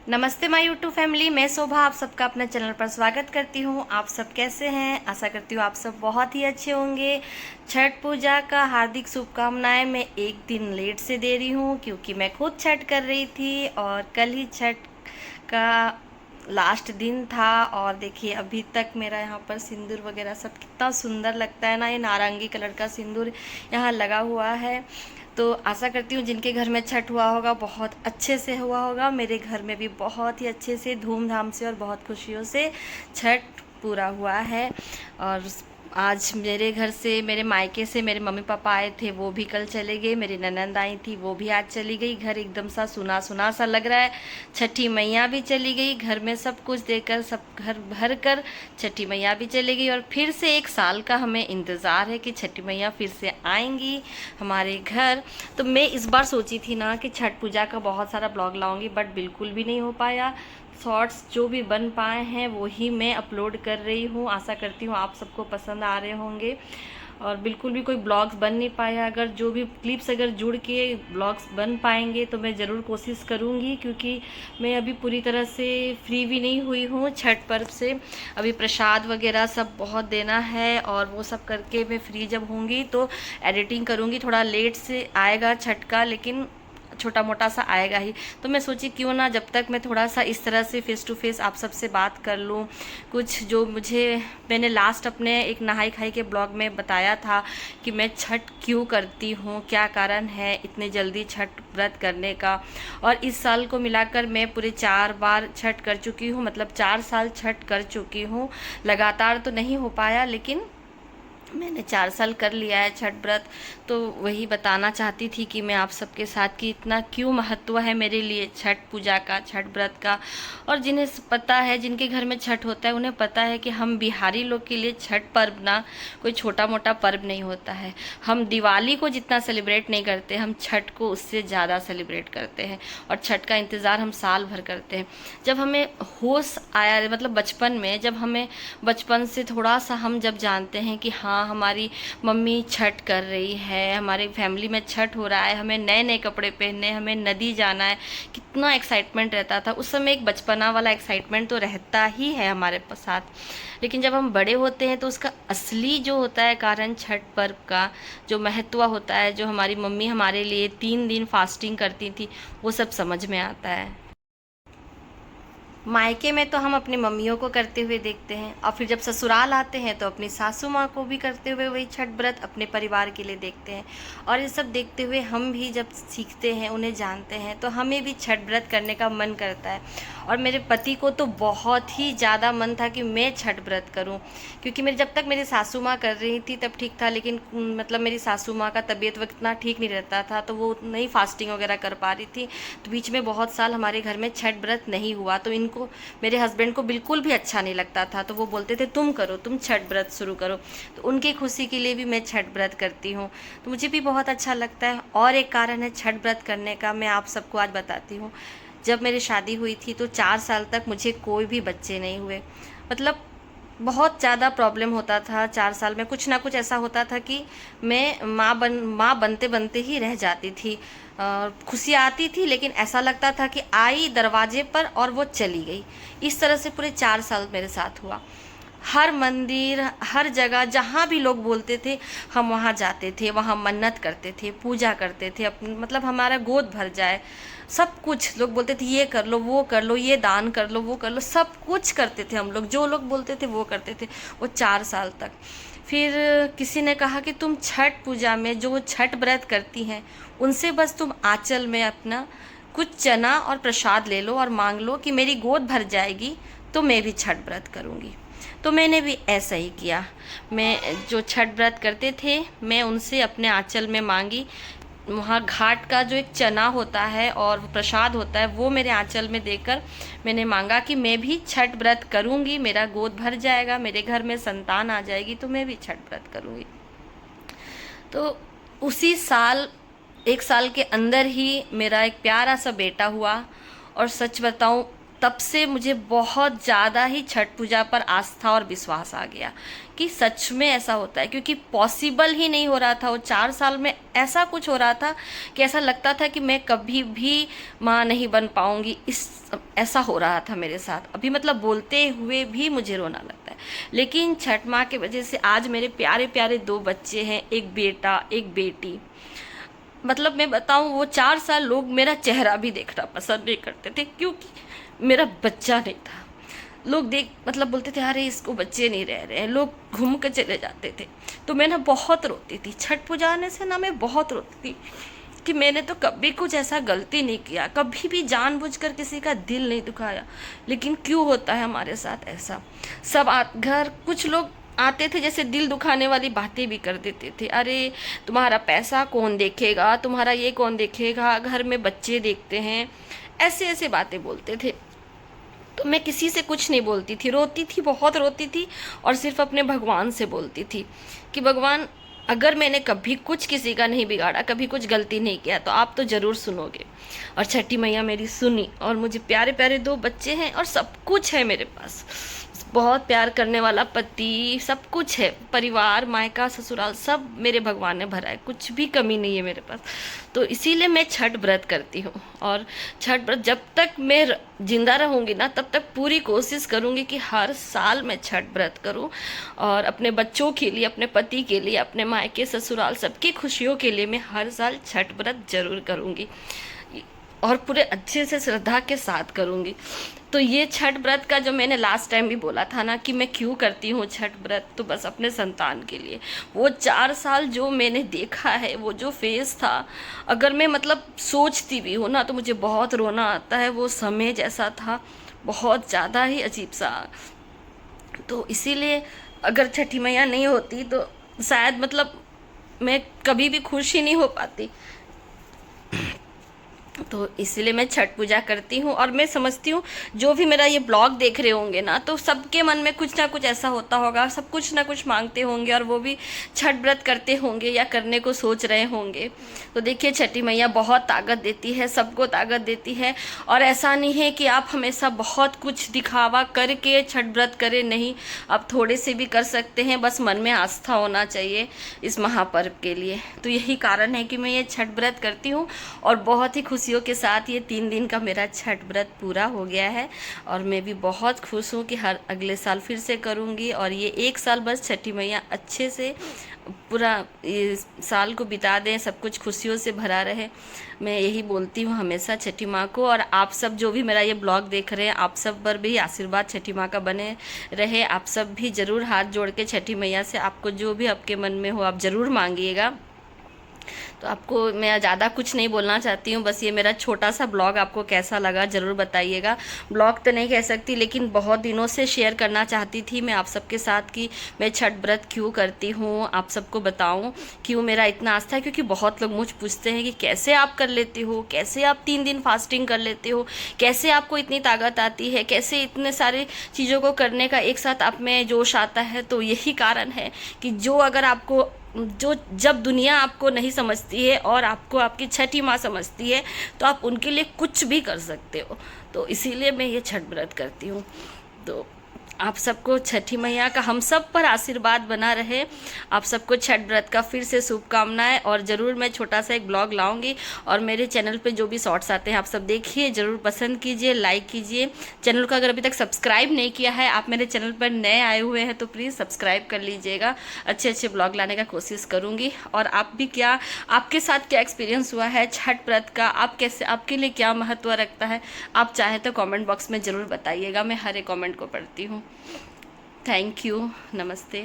नमस्ते my YouTube family, मैं शोभा आप सबका अपने चैनल पर स्वागत करती हूँ। आप सब कैसे हैं? आशा करती हूँ आप सब बहुत ही अच्छे होंगे। छठ पूजा का हार्दिक शुभकामनाएं। मैं एक दिन लेट से दे रही हूँ क्योंकि मैं खुद छठ कर रही थी और कल ही छठ का लास्ट दिन था। और देखिए अभी तक मेरा यहाँ पर सिंदूर वगैरह सब कितना सुंदर लगता है ना, ये नारंगी कलर का सिंदूर यहाँ लगा हुआ है। तो आशा करती हूँ जिनके घर में छठ हुआ होगा बहुत अच्छे से हुआ होगा। मेरे घर में भी बहुत ही अच्छे से, धूमधाम से और बहुत खुशियों से छठ पूरा हुआ है। और आज मेरे घर से, मेरे मायके से मेरे मम्मी पापा आए थे, वो भी कल चले गए। मेरी ननंद आई थी, वो भी आज चली गई। घर एकदम सा सुना सुना सा लग रहा है। छठी मैया भी चली गई, घर में सब कुछ देकर, सब घर भर कर छठी मैया भी चली गई। और फिर से एक साल का हमें इंतज़ार है कि छठी मैया फिर से आएंगी हमारे घर। तो मैं इस बार सोची थी ना कि छठ पूजा का बहुत सारा ब्लॉग लाऊंगी, बट बिल्कुल भी नहीं हो पाया। शॉर्ट्स जो भी बन पाए हैं वो ही मैं अपलोड कर रही हूँ। आशा करती हूँ आप सबको पसंद आ रहे होंगे। और बिल्कुल भी कोई ब्लॉग्स बन नहीं पाया। अगर जो भी क्लिप्स अगर जुड़ के ब्लॉग्स बन पाएंगे तो मैं ज़रूर कोशिश करूँगी, क्योंकि मैं अभी पूरी तरह से फ्री भी नहीं हुई हूँ छठ पर्व से। अभी प्रसाद वगैरह सब बहुत देना है और वो सब करके मैं फ्री जब होंगी तो एडिटिंग करूँगी। थोड़ा लेट से आएगा छठ का, लेकिन छोटा मोटा सा आएगा ही। तो मैं सोची क्यों ना जब तक मैं थोड़ा सा इस तरह से फेस टू फेस आप सबसे बात कर लूँ। कुछ जो मैंने लास्ट अपने एक नहाई खाई के ब्लॉग में बताया था कि मैं छठ क्यों करती हूँ, क्या कारण है इतने जल्दी छठ व्रत करने का। और इस साल को मिलाकर मैं पूरे 4 बार छठ कर चुकी हूँ, मतलब 4 साल छठ कर चुकी हूँ। लगातार तो नहीं हो पाया, लेकिन मैंने 4 साल कर लिया है छठ व्रत। तो वही बताना चाहती थी कि मैं आप सबके साथ कि इतना क्यों महत्व है मेरे लिए छठ पूजा का, छठ व्रत का। और जिन्हें पता है, जिनके घर में छठ होता है, उन्हें पता है कि हम बिहारी लोग के लिए छठ पर्व ना कोई छोटा मोटा पर्व नहीं होता है। हम दिवाली को जितना सेलिब्रेट नहीं करते, हम छठ को उससे ज़्यादा सेलिब्रेट करते हैं। और छठ का इंतज़ार हम साल भर करते हैं। जब हमें होश आया, मतलब बचपन में, जब हमें बचपन से थोड़ा सा हम जब जानते हैं कि हाँ हमारी मम्मी छठ कर रही है, हमारे फैमिली में छठ हो रहा है, हमें नए नए कपड़े पहनने, हमें नदी जाना है, कितना एक्साइटमेंट रहता था उस समय। एक बचपना वाला एक्साइटमेंट तो रहता ही है हमारे साथ। लेकिन जब हम बड़े होते हैं तो उसका असली जो होता है कारण, छठ पर्व का जो महत्व होता है, जो हमारी मम्मी हमारे लिए 3 दिन फास्टिंग करती थी, वो सब समझ में आता है। मायके में तो हम अपनी मम्मियों को करते हुए देखते हैं, और फिर जब ससुराल आते हैं तो अपनी सासू माँ को भी करते हुए वही छठ व्रत अपने परिवार के लिए देखते हैं। और ये सब देखते हुए हम भी जब सीखते हैं, उन्हें जानते हैं, तो हमें भी छठ व्रत करने का मन करता है। और मेरे पति को तो बहुत ही ज़्यादा मन था कि मैं छठ व्रत करूं, क्योंकि जब तक मेरी सासू माँ कर रही थी तब ठीक था, लेकिन मतलब मेरी सासू माँ का तबीयत वक्त इतना ठीक नहीं रहता था, तो वो नहीं फास्टिंग वगैरह कर पा रही थी। तो बीच में बहुत साल हमारे घर में छठ व्रत नहीं हुआ। तो इनको, मेरे हस्बैंड को बिल्कुल भी अच्छा नहीं लगता था। तो वो बोलते थे तुम करो, तुम छठ व्रत शुरू करो। तो उनकी खुशी के लिए भी मैं छठ व्रत करती हूँ, तो मुझे भी बहुत अच्छा लगता है। और एक कारण है छठ व्रत करने का, मैं आप सबको आज बताती हूँ। जब मेरी शादी हुई थी तो 4 साल तक मुझे कोई भी बच्चे नहीं हुए। मतलब बहुत ज़्यादा प्रॉब्लम होता था। 4 साल में कुछ ना कुछ ऐसा होता था कि मैं माँ बनते बनते ही रह जाती थी। खुशी आती थी, लेकिन ऐसा लगता था कि आई दरवाजे पर और वो चली गई। इस तरह से पूरे 4 साल मेरे साथ हुआ। हर मंदिर, हर जगह जहाँ भी लोग बोलते थे हम वहाँ जाते थे, वहाँ मन्नत करते थे, पूजा करते थे, मतलब हमारा गोद भर जाए। सब कुछ लोग बोलते थे, ये कर लो, वो कर लो, ये दान कर लो, वो कर लो, सब कुछ करते थे हम लोग। जो लोग बोलते थे वो करते थे, वो 4 साल तक। फिर किसी ने कहा कि तुम छठ पूजा में जो छठ व्रत करती हैं, उनसे बस तुम आंचल में अपना कुछ चना और प्रसाद ले लो और मांग लो कि मेरी गोद भर जाएगी तो मैं भी छठ व्रत करूँगी। तो मैंने भी ऐसा ही किया। मैं जो छठ व्रत करते थे, मैं उनसे अपने आंचल में मांगी। वहाँ घाट का जो एक चना होता है और प्रसाद होता है, वो मेरे आंचल में देकर मैंने मांगा कि मैं भी छठ व्रत करूँगी, मेरा गोद भर जाएगा, मेरे घर में संतान आ जाएगी तो मैं भी छठ व्रत करूँगी। तो उसी साल, 1 साल के अंदर ही मेरा एक प्यारा सा बेटा हुआ। और सच बताऊं, तब से मुझे बहुत ज़्यादा ही छठ पूजा पर आस्था और विश्वास आ गया कि सच में ऐसा होता है, क्योंकि पॉसिबल ही नहीं हो रहा था। वो 4 साल में ऐसा कुछ हो रहा था कि ऐसा लगता था कि मैं कभी भी माँ नहीं बन पाऊँगी, ऐसा हो रहा था मेरे साथ। अभी मतलब बोलते हुए भी मुझे रोना लगता है, लेकिन छठ माँ की वजह से आज मेरे प्यारे प्यारे 2 बच्चे हैं, एक बेटा एक बेटी। मतलब मैं बताऊं, वो 4 साल लोग मेरा चेहरा भी देखना पसंद नहीं करते थे, क्योंकि मेरा बच्चा नहीं था। लोग देख मतलब बोलते थे अरे इसको बच्चे नहीं रह रहे हैं, लोग घूम कर चले जाते थे। तो मैं ना बहुत रोती थी, छठ पूजा आने से ना मैं बहुत रोती थी कि मैंने तो कभी कुछ ऐसा गलती नहीं किया, कभी भी जानबूझकर किसी का दिल नहीं दुखाया, लेकिन क्यों होता है हमारे साथ ऐसा। सब घर कुछ लोग आते थे, जैसे दिल दुखाने वाली बातें भी कर देते थे। अरे तुम्हारा पैसा कौन देखेगा, तुम्हारा ये कौन देखेगा, घर में बच्चे देखते हैं, ऐसे ऐसे बातें बोलते थे। तो मैं किसी से कुछ नहीं बोलती थी, रोती थी, बहुत रोती थी, और सिर्फ अपने भगवान से बोलती थी कि भगवान अगर मैंने कभी कुछ किसी का नहीं बिगाड़ा, कभी कुछ गलती नहीं किया, तो आप तो ज़रूर सुनोगे। और छठी मैया मेरी सुनी, और मुझे प्यारे प्यारे 2 बच्चे हैं और सब कुछ है मेरे पास, बहुत प्यार करने वाला पति, सब कुछ है, परिवार, मायका, ससुराल, सब मेरे भगवान ने भरा है, कुछ भी कमी नहीं है मेरे पास। तो इसीलिए मैं छठ व्रत करती हूँ, और छठ व्रत जब तक मैं जिंदा रहूँगी ना, तब तक पूरी कोशिश करूँगी कि हर साल मैं छठ व्रत करूँ, और अपने बच्चों के लिए, अपने पति के लिए, अपने मायके, ससुराल, सबकी खुशियों के लिए मैं हर साल छठ व्रत जरूर करूँगी, और पूरे अच्छे से श्रद्धा के साथ करूँगी। तो ये छठ व्रत का जो मैंने लास्ट टाइम भी बोला था ना कि मैं क्यों करती हूँ छठ व्रत, तो बस अपने संतान के लिए। वो 4 साल जो मैंने देखा है, वो जो फेज़ था, अगर मैं मतलब सोचती भी हूँ ना तो मुझे बहुत रोना आता है। वो समय जैसा था, बहुत ज़्यादा ही अजीब सा। तो इसीलिए अगर छठी मैया नहीं होती तो शायद मतलब मैं कभी भी खुश ही नहीं हो पाती। तो इसलिए मैं छठ पूजा करती हूँ, और मैं समझती हूँ जो भी मेरा ये ब्लॉग देख रहे होंगे ना, तो सबके मन में कुछ ना कुछ ऐसा होता होगा, सब कुछ ना कुछ मांगते होंगे, और वो भी छठ व्रत करते होंगे या करने को सोच रहे होंगे। तो देखिए, छठी मैया बहुत ताकत देती है, सबको ताकत देती है। और ऐसा नहीं है कि आप हमेशा बहुत कुछ दिखावा करके छठ व्रत करें, नहीं, आप थोड़े से भी कर सकते हैं, बस मन में आस्था होना चाहिए इस महापर्व के लिए। तो यही कारण है कि मैं ये छठ व्रत करती हूँ, और बहुत ही खुशियों के साथ ये 3 दिन का मेरा छठ व्रत पूरा हो गया है, और मैं भी बहुत खुश हूँ कि हर अगले साल फिर से करूँगी। और ये 1 साल बस छठी मैया अच्छे से पूरा इस साल को बिता दें, सब कुछ खुशियों से भरा रहे। मैं यही बोलती हूँ हमेशा छठी माँ को। और आप सब जो भी मेरा ये ब्लॉग देख रहे हैं, आप सब पर भी आशीर्वाद छठी माँ का बने रहे। आप सब भी ज़रूर हाथ जोड़ के छठी मैया से आपको जो भी आपके मन में हो, आप ज़रूर मांगिएगा। तो आपको मैं ज़्यादा कुछ नहीं बोलना चाहती हूँ, बस ये मेरा छोटा सा ब्लॉग आपको कैसा लगा ज़रूर बताइएगा। ब्लॉग तो नहीं कह सकती, लेकिन बहुत दिनों से शेयर करना चाहती थी मैं आप सबके साथ कि मैं छठ व्रत क्यों करती हूँ, आप सबको बताऊँ क्यों मेरा इतना आस्था है। क्योंकि बहुत लोग मुझ पूछते हैं कि कैसे आप कर लेते हो, कैसे आप 3 दिन फास्टिंग कर लेते हो, कैसे आपको इतनी ताकत आती है, कैसे इतने सारे चीज़ों को करने का एक साथ आप में जोश आता है। तो यही कारण है कि अगर आपको जब दुनिया आपको नहीं समझती है और आपको आपकी छठी माँ समझती है, तो आप उनके लिए कुछ भी कर सकते हो। तो इसीलिए मैं ये छठ व्रत करती हूँ। तो आप सबको छठी मैया का हम सब पर आशीर्वाद बना रहे। आप सबको छठ व्रत का फिर से शुभकामनाएं। और ज़रूर मैं छोटा सा एक ब्लॉग लाऊंगी, और मेरे चैनल पे जो भी शॉर्ट्स आते हैं आप सब देखिए, ज़रूर पसंद कीजिए, लाइक कीजिए। चैनल को अगर अभी तक सब्सक्राइब नहीं किया है, आप मेरे चैनल पर नए आए हुए हैं तो प्लीज़ सब्सक्राइब कर लीजिएगा। अच्छे अच्छे ब्लॉग लाने का कोशिश करूँगी। और आप भी आपके साथ क्या एक्सपीरियंस हुआ है छठ व्रत का, आप कैसे, आपके लिए क्या महत्व रखता है, आप चाहे तो कॉमेंट बॉक्स में ज़रूर बताइएगा। मैं हर एक कॉमेंट को पढ़ती हूँ। थैंक यू, नमस्ते।